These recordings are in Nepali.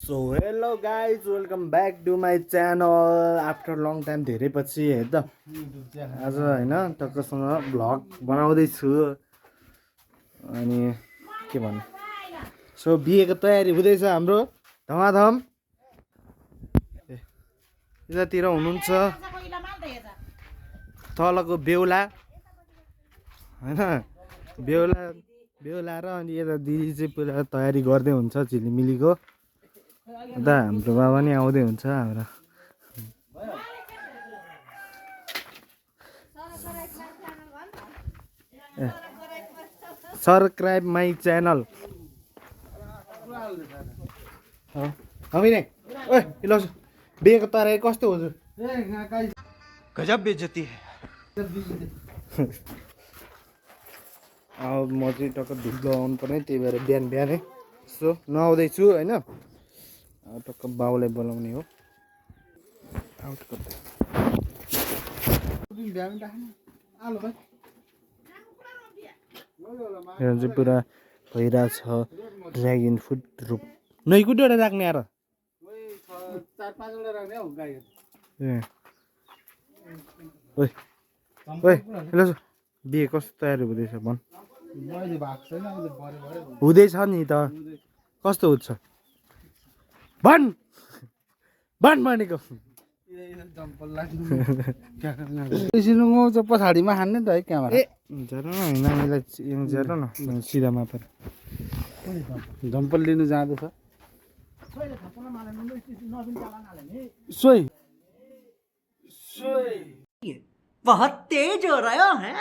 So hello guys welcome back to my channel after long time धेरै पछि है त आज होइन टक्कसँग भ्लग बनाउँदैछु अनि के भन्नु सो बिहेको तयारी हुँदैछ हाम्रो धमाधम यतातिर हुनुहुन्छ तलको बेहुला होइन बेहुला र अनि यता दिदी चाहिँ पुरा तयारी गर्दै हुन्छ झिलिमिलीको उता हाम्रो बाबा नि आउँदै हुन्छ हाम्रो सब्सक्राइब माई च्यानल बिहेको तयारी कस्तो हुन्छ गजब बेइज्जती है अब म चाहिँ टक्क ढुक्लो आउनु पर्ने त्यही भएर बिहान बिहानै यसो नुहाउँदैछु होइन टक्क बाउलाई बोलाउने हो आउट गर्दै यहाँ चाहिँ पुरा भइरहेछ ड्रागन फ्रुट रोप नै कुटवटा राख्ने आएर 4-5 राख्ने हौ गाई ए ओइ ओइ हेलो बिहे कस्तो तयारी हुँदैछ भन् हुँदैछ नि त कस्तो हुन्छ भन् भन् भनेको पछाडिमा हान्ने त है क्यामेरा ए झर न नानीलाई झर न सिधामा पर झम्पल लिनु जाँदैछ सोही बहुत तेज हो रहा है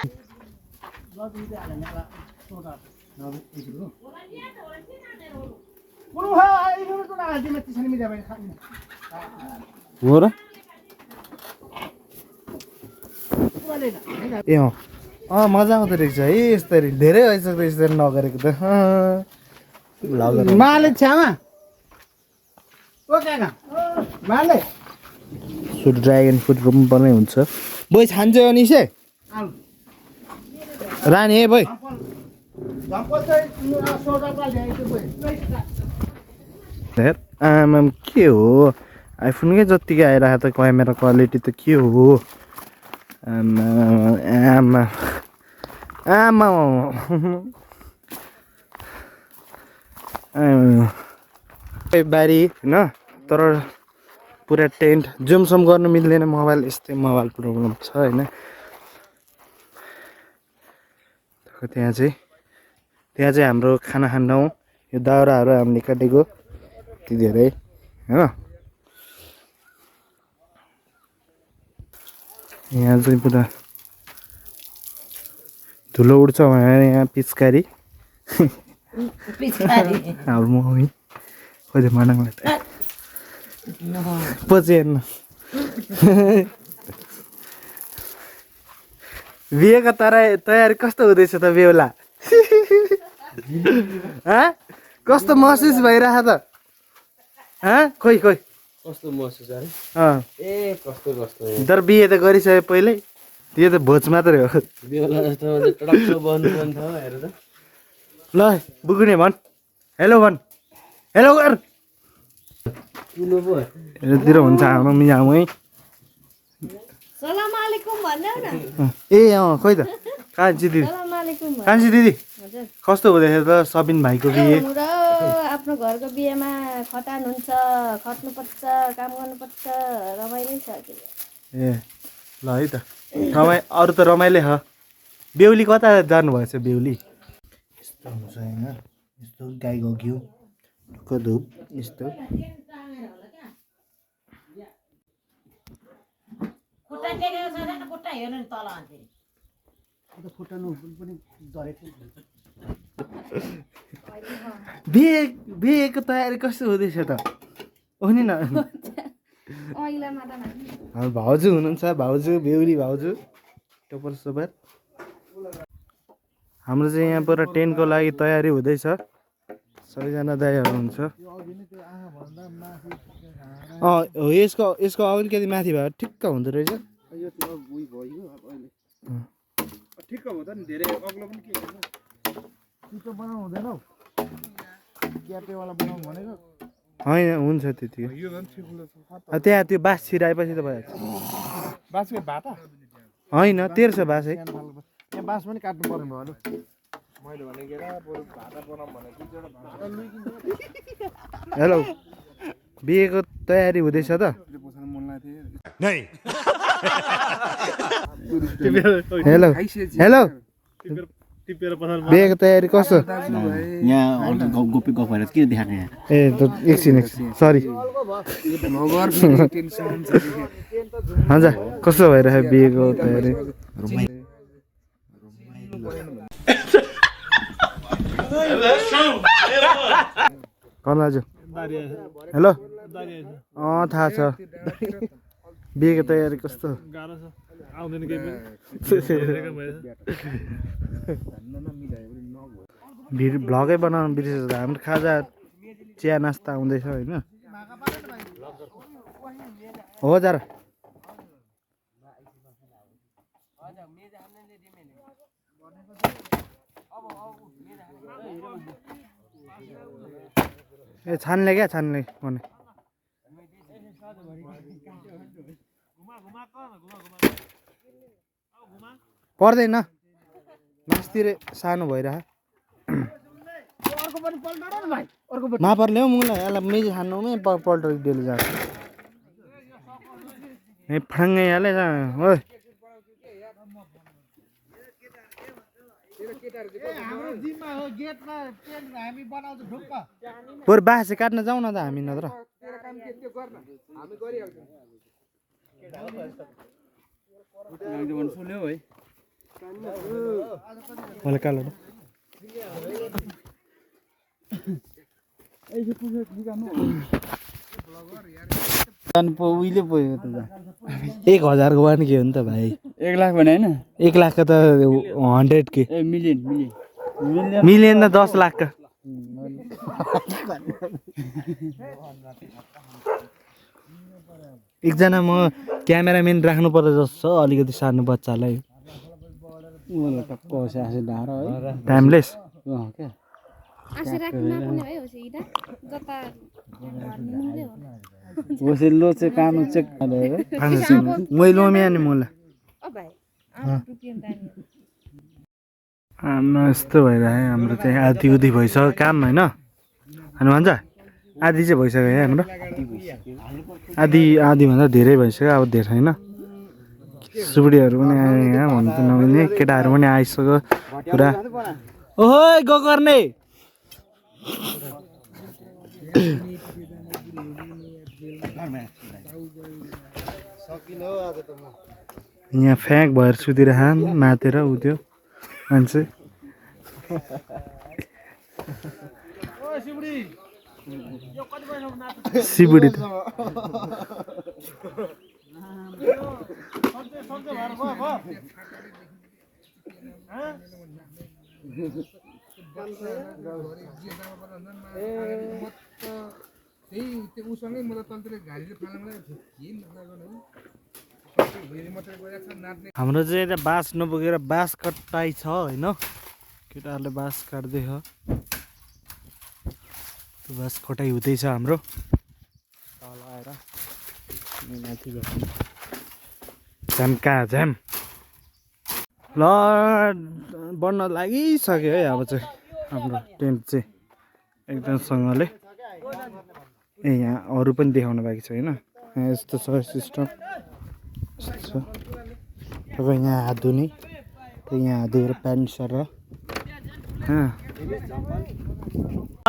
हो र ए मजा आउँदो रहेछ है यस्तरी धेरै भइसक्यो यसरी नगरेको त माले छ्यामा ओ काका माले सो ड्रागन फ्रुट रोप्नु पर्ने हुन्छ बोइ छान्छ अनिसे रानी ए बोइ हेर आमाम के हो आइफोनकै जत्तिकै आइरहेको त क्यामेरा क्वालिटी त के हो आमा आमा आमा बारी होइन तर पुरा टेन्ट जुमसम गर्नु मिल्दैन मोबाइल यस्तै मोबाइल प्रब्लम छ होइन त्यहाँ चाहिँ हाम्रो खाना खान ठाउँ यो दाउराहरू हामीले काटेको यति धेरै होइन यहाँ चाहिँ पुरा धुलो उड्छ भनेर यहाँ पिचकारी हाम्रो मम्मी खोजे मनाङलाई त पछि हेर्नु बिहेको तयारी कस्तो हुँदैछ त बेहुला कस्तो महसुस भइरहेछ त खोइ कस्तो महसुस अरे ए कस्तो तर बिहे त गरिसके पहिल्यै त्यो त भोज मात्रै हो बेहुला जस्तो टडक्क बन्नु पर्ने थियो हेर त ल बुकुने भन् हेलो भन् हेलो गर किलो पो यतातिर हुन्छ हाम्रो मियामै सलाम अलैकुम भन्नु न ए खोइ त कान्छी दिदी सलाम अलैकुम कान्छी दिदी हजुर कस्तो हुँदैछ त सबिन भाइको बिहे र आफ्नो घरको बिहेमा खटान हुन्छ खट्नुपर्छ काम गर्नुपर्छ रमाइलो छ के ए ल है त अरू त रमाइलो छ बेहुली कता जानुभएछ बेहुली यस्तो हुन्छ होइन यस्तो गाईको घिउ धुप यस्तो बिहेको तयारी कस्तो हुँदैछ त हो नि न भाउजू हुनुहुन्छ भाउजू बेहुली भाउजू टपर सबर हाम्रो चाहिँ यहाँ पुरा टेन्टको लागि तयारी हुँदैछ सबैजना दाइहरू हुन्छ यसको अलिकति माथि भयो ठिक्क हुँदो रहेछ ठिक्क हो त नि धेरै अग्लो पनि के छिटो बनाउनु हुँदैन हौ क्यापेवाला बनाउनु भनेको होइन हुन्छ त्यतिको त्यहाँ त्यो बास छिराएपछि त भइहाल्छ बाँसको भाटा होइन तेर्छ बास है यहाँ बाँस पनि काट्नु पर्ने भयो मैले भनेको बरु भाटा बनाऊँ भनेको हेलो बिहेको तयारी हुँदैछ त हेलो हेलो बिहेको तयारी कस्तो यहाँ गोपी गफ भएर के देखाएको यहाँ ए त एकछिन सरी हजुर कस्तो भइरहेको बिहेको तयारी कलाजु हेलो थाहा छ बिहेको तयारी कस्तो भ्लगै बनाउनु बिर्सेछ हाम्रो खाजा चिया नास्ता आउँदैछ होइन हो जरा ए छान्ने क्या छान्ने भने पर्दैन मासतिर सानो भइरह मापरले हौ मुला यसलाई मेजी खानुमै पल्ट डेली जान्छ ए फ्राङ्गै हाले ओ बरु बाँसे काट्न जाउँ न त हामी नत्र मलाई कालो उहिले पुग्यो त 1000 को वान के हो नि त भाइ 1 लाख भने होइन 1 लाख का त 100 के ए मिलियन मिलियन त 10 लाख का एकजना म क्यामेराम्यान राख्नु पर्छ जस्तो अलिकति सानो बच्चालाई टाइमलेस लो चाहिँ काम चेक मैले अनि मलाई यस्तो भइरह्यो हाम्रो चाहिँ आधी उधी भइसक्यो काम होइन अनि भन्छ आधी चाहिँ भइसक्यो है हाम्रो आधीभन्दा धेरै भइसक्यो अब धेरै होइन सुबुडीहरू पनि आए यहाँ भन्नु त नमिल्ने केटाहरू पनि आइसक्यो पुरा ओहो गो गर्ने यहाँ फ्याँक भएर सुतिरह मातेर उद्यो मान्छे सिबुडी हाम्रो चाहिँ यता बाँस नपुगेर बाँस कटाइ छ होइन केटाहरूले बाँस काट्दै छ त्यो बाँस कटाइ हुँदैछ हाम्रो तल आएर माथि झ्याम्का झ्याम ल बन्न लागिसक्यो है अब चाहिँ हाम्रो टेन्ट चाहिँ एकदमसँगले ए यहाँ अरू पनि देखाउनु बाँकी छ होइन यहाँ यस्तो छ सिस्टम तपाईँ यहाँ हात धुने यहाँ हात धुएर प्यान्ट सर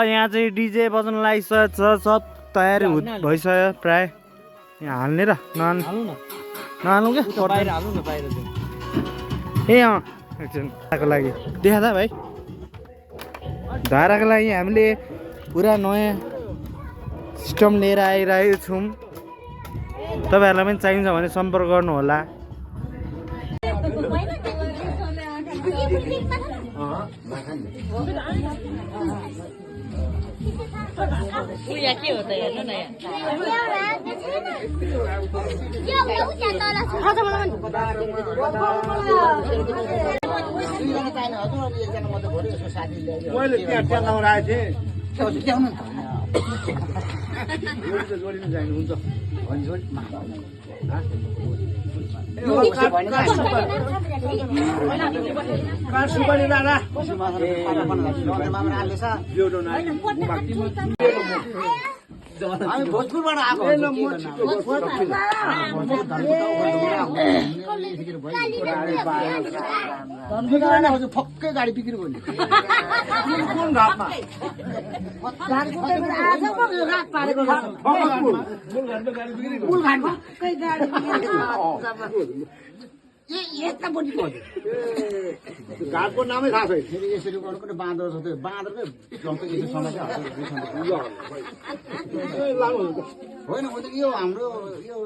यहाँ चाहिँ डिजे बजाउन लागिसकेको छ सब तयारी भइसक्यो प्राय यहाँ हाल्ने र नहाल्नु क्या ए एकछिनको लागि देखा त भाइ धाराको लागि हामीले पुरा नयाँ सिस्टम लिएर आइरहेको छौँ तपाईँहरूलाई पनि चाहिन्छ भने सम्पर्क गर्नु होला के हो त हेर्नु न मैले त्यहाँ लगाएर आएको थिएँ जोडिनु जानुहुन्छ भन्छ सुपारी दादा हामी भोजपुरबाट आएको फक्कै गाडी बिक्री भयो कुन घाटमा घाटको नामै थाहा छैन फेरि यसरी गर्नु बाँदर छ त्यो बाँदरकै होइन यो हाम्रो यो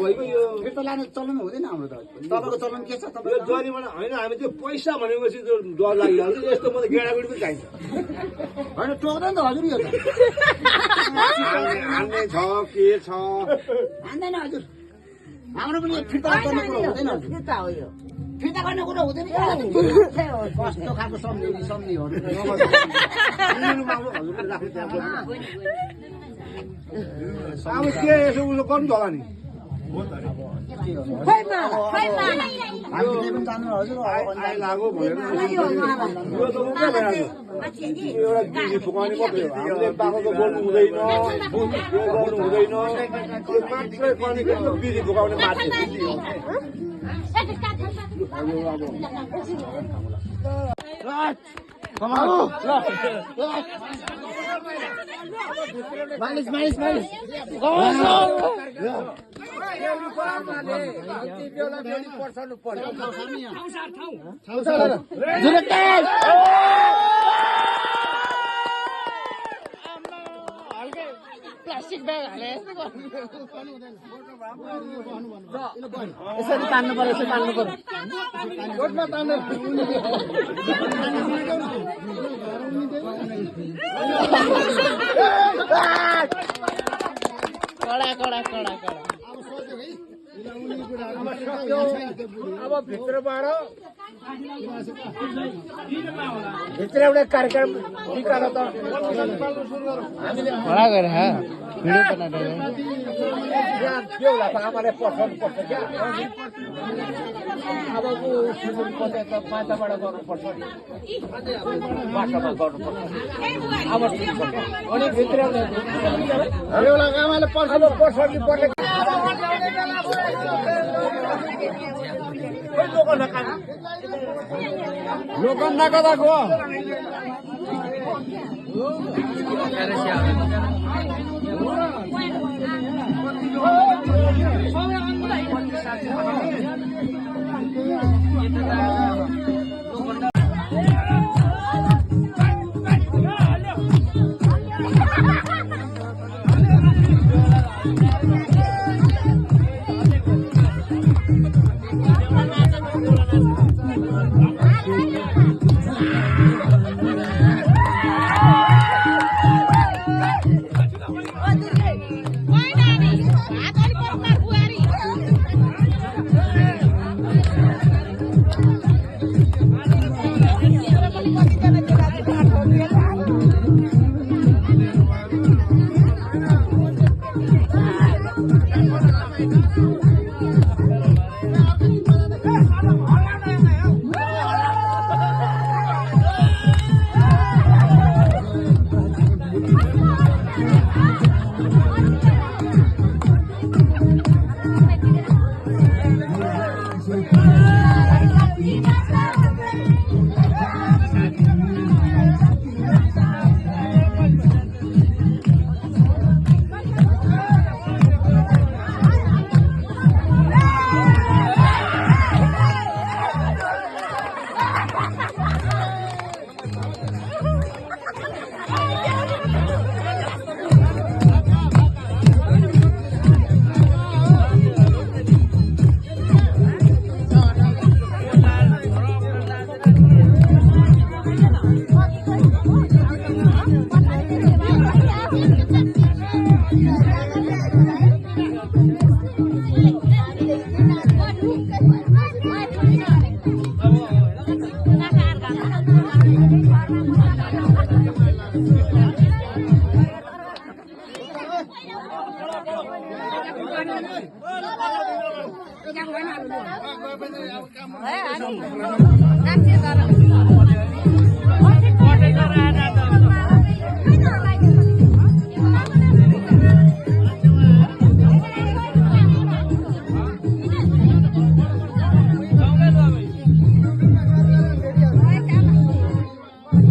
भइगयो यो फिर्ता लाने चलन हुँदैन हाम्रो त तपाईँको चलन के छ तपाईँ जरीबाट होइन हामी त्यो पैसा भनेपछि डर लागिहाल्छ यस्तो म त गेडागुडी पनि चाहिन्छ होइन टोक्दैन त हजुर यो हान्ने छ के छ हान्दैन हजुर हाम्रो पनि फिर्ता गर्ने कुरो हुँदैन फिर्ता हो यो फिर्ता गर्ने कुरो हुँदैन कस्तो खालको सम्झिने हो अब के यसो उसो गर्नु होला नि एउटा बिजी फुकाउने मात्रै हो हामीले बाबाको बोल्नु हुँदैन यो गर्नु हुँदैन मात्रै पनि बिजी फुकाउने मात्रै मालिस मालिस मालिस प्लास्टिक ब्याग हाले यसरी तान्नु पर्यो यसरी तान्नु पर्यो कडा कडा कडा कडा अब भित्रबाट भित्र एउटा कार्यक्रम निकाल त खडा गरेर भिडियो बनाएर के होला त आमाले पठाउनु पर्छ क्या अबको सिजन पछि त माछाबाट गर्नुपर्छ नि माछामा गर्नुपर्छ अब अनि भित्र एउटा आमाले पठाउनु पर्छ कि पर्ने लोकन नगदाको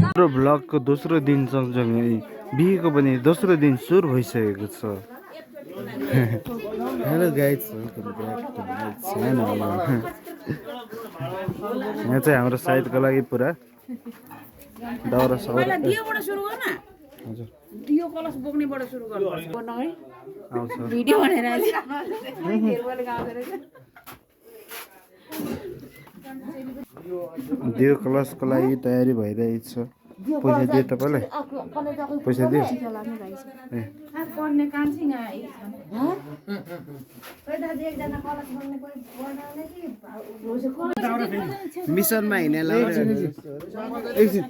हाम्रो भ्लगको दोस्रो दिन सँगसँगै बिहेको पनि दोस्रो दिन सुरु भइसकेको छ। Hello guys, welcome back to my channel. यहाँ चाहिँ हाम्रो साइडको लागि पुरा दाउरा साउरा हजुर दियो कलश बोक्नेबाट सुरु गर्नुपर्छ आउँछ। भिडियो भनेर दियो कलशको लागि तयारी भइरहेछ। पैसा दियो तपाईँलाई? पैसा दियो? ए गर्ने कान्छिङ मिसनमा हिँड्नेलाई एकछिन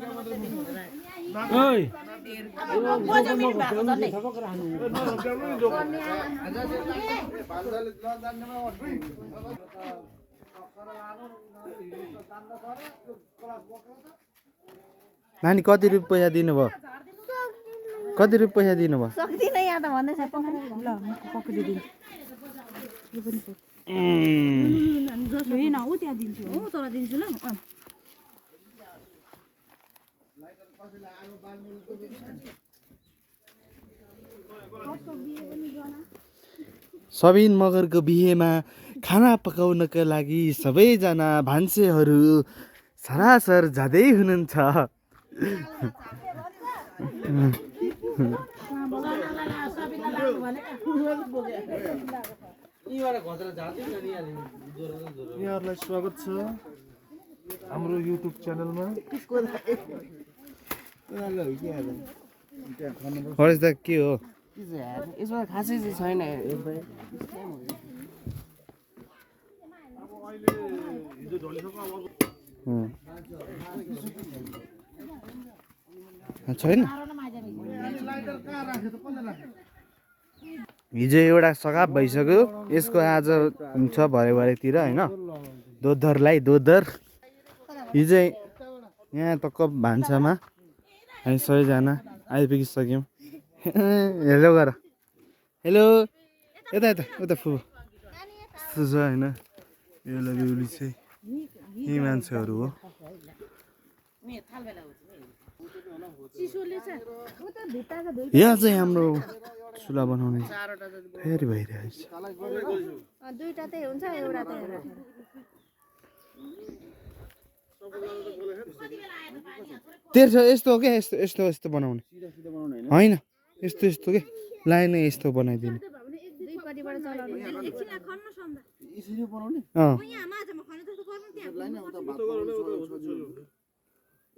नानी कति रुपियाँ पैसा दिनुभयो? कति रुपियाँ पैसा दिनुभयो? सक्दिनँ यहाँ त भन्दैछ ऊ त्यहाँ दिन्छु हो तर दिन्छु ल सबिन मगरको बिहेमा खाना पकाउनका लागि सबैजना भान्सेहरू सरासर जाँदै हुनुहुन्छ। यहाँहरूलाई स्वागत छ हाम्रो युट्युब च्यानलमा। हरेस दा के हो? यसमा खासै चाहिँ छैन। छैन हिजो एउटा सगाप भइसक्यो, यसको आज हुन्छ भरे भरेतिर होइन। दोधरलाई दोधर हिजो यहाँ तक भान्सामा हामी सबैजना आइपुगिसक्यौँ। हेलो गर, हेलो यता यता उता फु यस्तो छ होइन। यो बेहुली चाहिँ यही मान्छेहरू हो। यहाँ चाहिँ हाम्रो चुला बनाउने तयारी भइरहेछ। दुईटा चाहिँ हुन्छ एउटा चाहिँ तेर्छ यस्तो हो क्या, यस्तो यस्तो यस्तो बनाउने होइन, यस्तो यस्तो के लाइन यस्तो बनाइदिने।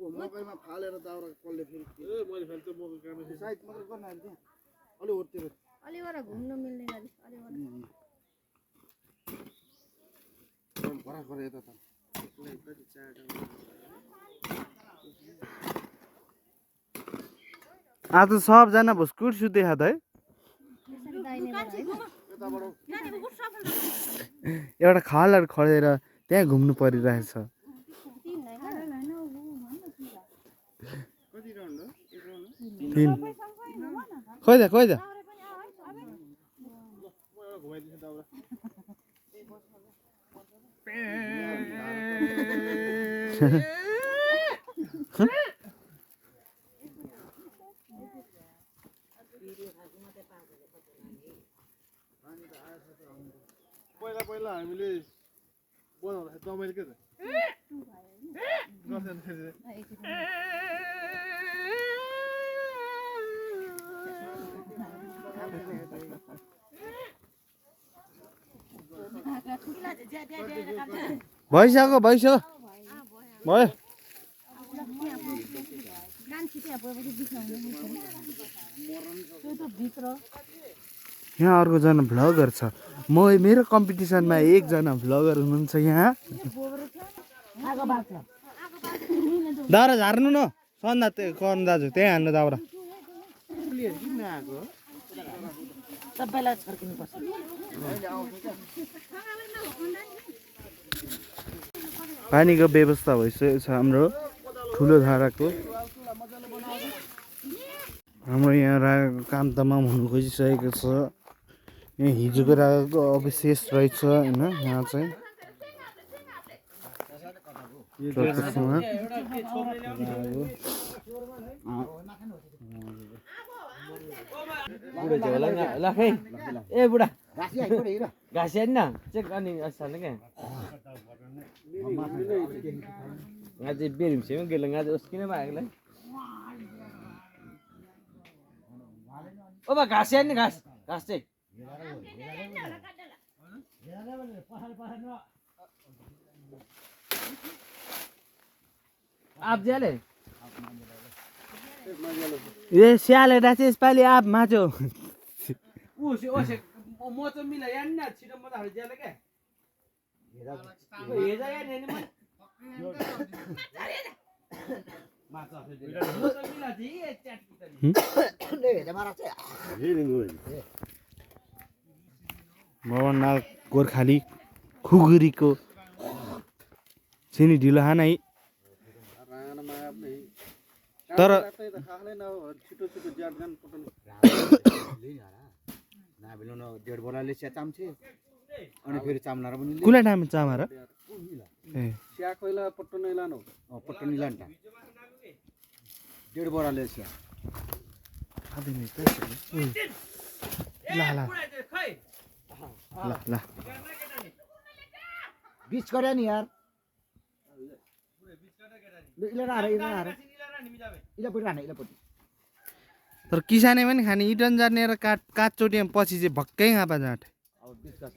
मकैमा फालेर दाउरा कसले फेरि अलिवर घुम्नु मिल्ने गरी आज सबजना भुस्कुट सुते खाँदा है। एउटा खालहरू खडेर त्यहाँ घुम्नु परिरहेछ। तिन खोइ दा खोइ दा पहिला पहिला हामीले बनाउँदाखेरि रमाइलो के त भइसक्यो भइसक्यो भयो। यहाँ अर्कोजना भ्लगर छ। मेरो कम्पिटिसनमा एकजना भ्लगर हुनुहुन्छ यहाँ। दाउरा झार्नु न सन्दा कर्ण दाजु, त्यही हान्नु दाउरा। सबैलाई छर्किनुपर्छ पानीको व्यवस्था भइसकेको छ हाम्रो ठुलो धाराको हाम्रो यहाँ काम तमाम हुनु खोजिसकेको छ यहाँ हिजोको राखेको अवशेष रहेछ होइन यहाँ चाहिँ ए बुढा घाँस हेर्न चेक गर्ने असाल्नु क्या ngaji birim sih mungkin ngaji uskin apa ya oh bah gas ya nih gas cek आप जाले ये सियाले दासी sekali आप माचो ओसे मोचो मिला यार ना छिटो मत हाल जाले के ये जा यार ने मत भवननाथ गोर्खाली खुगुरीको छिनी ढिलो हान है तर अनि फेरि चाम्ला र पनि कुला टाइम चामार ए स्या कोइला पट्टनै लानु पट्टनै लान्टा 1.5 बोराले स्या आदि नै त ला ला ला ला बीच गर्या नि यार इला रारे इला पट्टि तर किसानले पनि खाने इटन जाने र काट चोटिए पछि चाहिँ भक्कै घापा जाट अब बीच का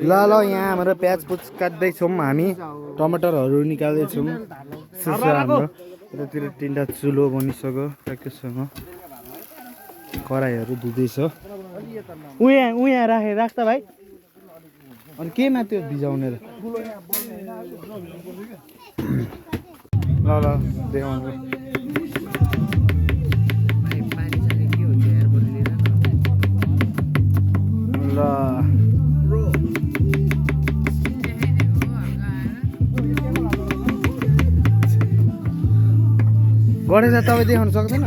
ल यहाँ हाम्रो प्याज पुज काट्दैछौँ हामी टमाटरहरू निकाल्दैछौँ हाम्रो यतातिर 3टा चुलो बनिसक्यो ट्याक्कैसँग कराईहरू धुँदैछ उहाँ राख्दा भाइ अनि केमा त्यो भिजाउने र ल देखाउनु ल गरेर तपाईँ देखाउन सक्दैन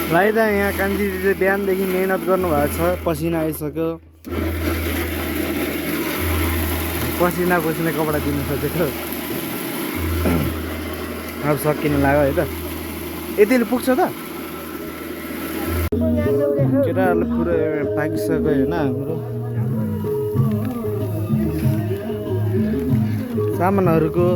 भाइ त यहाँ कान्छी दिदी बिहानदेखि मेहनत गर्नुभएको छ पसिना आइसक्यो पसिना कपडा दिनु खोजेको अब सकिनु लाग्यो है त यतिले पुग्छ त केटाहरूले पुरो पाकिसक्यो होइन हाम्रो सामानहरूको